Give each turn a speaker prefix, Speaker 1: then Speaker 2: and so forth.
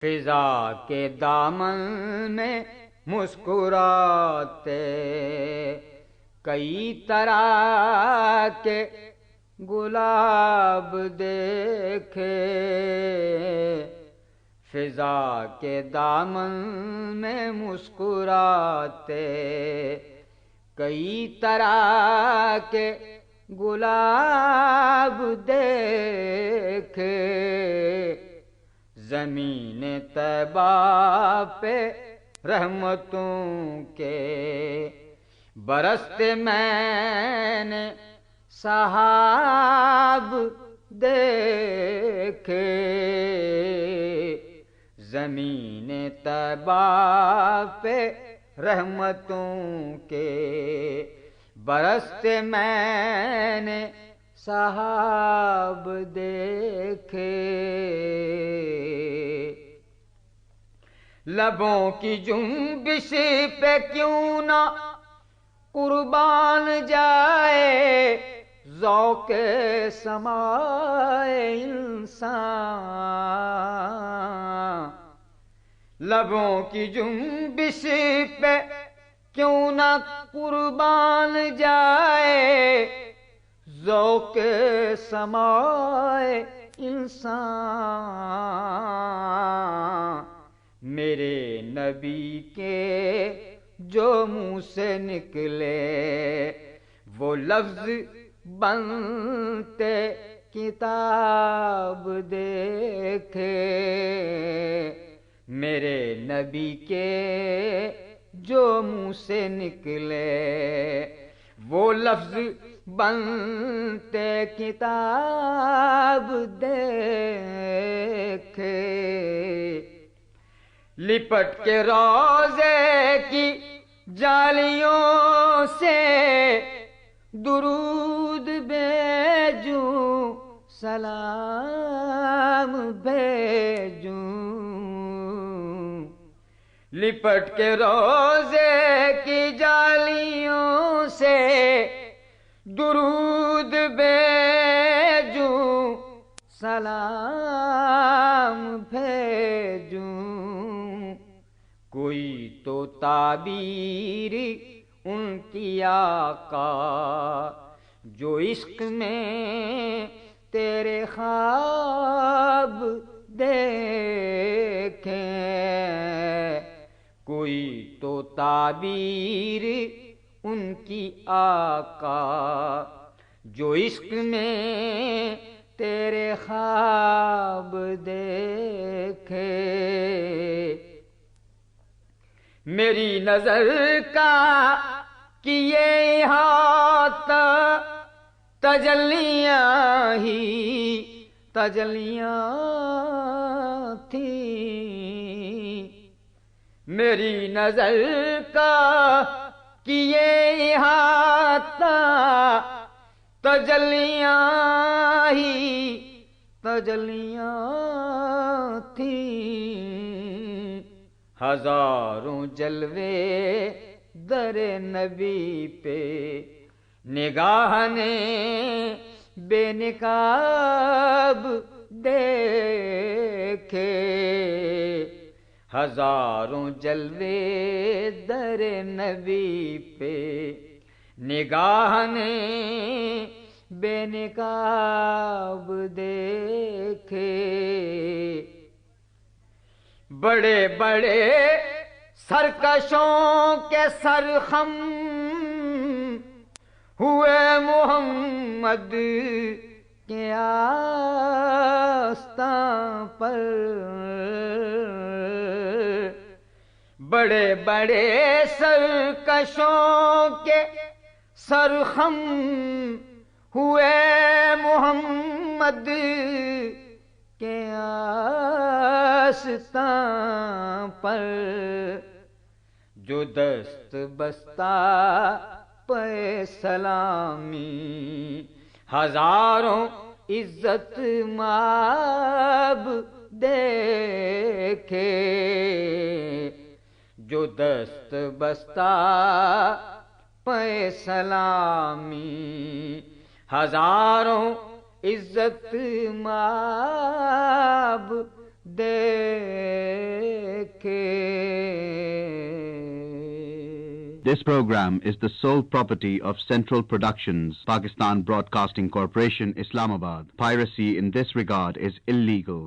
Speaker 1: فضا کے دامن میں مسکراتے کئی طرح کے گلاب دیکھے، فضا کے دامن میں مسکراتے کئی طرح کے گلاب دیکھے، زمین طیبہ پہ رحمتوں کے برستے میں نے سحاب دیکھے، زمین طیبہ پہ رحمتوں کے برستے میں نے سحاب دیکھے، لبوں کی جنبش پہ کیوں نہ قربان جائے ذوق سمائے انسان، لبوں کی جنبش پہ کیوں نہ قربان جائے ذوق سمائے انسان، میرے نبی کے جو منہ سے نکلے وہ لفظ بنتے کتاب دیکھے، میرے نبی کے جو منہ سے نکلے وہ لفظ بنتے کتاب دیکھے، لپٹ کے روضے کی جالیوں سے درود بھیجوں سلام بھیجوں، لپٹ کے روضے کی جالیوں سے درود بھیجوں سلام بھیجوں، کوئی تو تعبیر ان کی آقا جو عشق میں تیرے خواب دیکھیں، کوئی تو تعبیر ان کی آقا جو عشق میں تیرے خواب دیکھے، میری نظر کا کیے احاطہ تجلیاں ہی تجلیاں تھیں، میری نظر کا کیے احاطہ تجلیاں ہی تجلیاں تھیں، ہزاروں جلوے در نبی پہ نگاہ نے بے نقاب دیکھے، ہزاروں جلوے در نبی پہ نگاہ نے بے نقاب دیکھے، بڑے بڑے سرکشوں کے سرخم ہوئے محمد کے آستان پر، بڑے بڑے سرکشوں کے سرخم ہوئے محمد کے آستان پر، جو دست بستہ پہ سلامی ہزاروں عزت مآب دیکھے، جو دست بستہ پہ سلامی ہزاروں عزت مآب دیکھے.
Speaker 2: This program is the sole property of Central Productions, Pakistan Broadcasting Corporation, Islamabad. Piracy in this regard is illegal.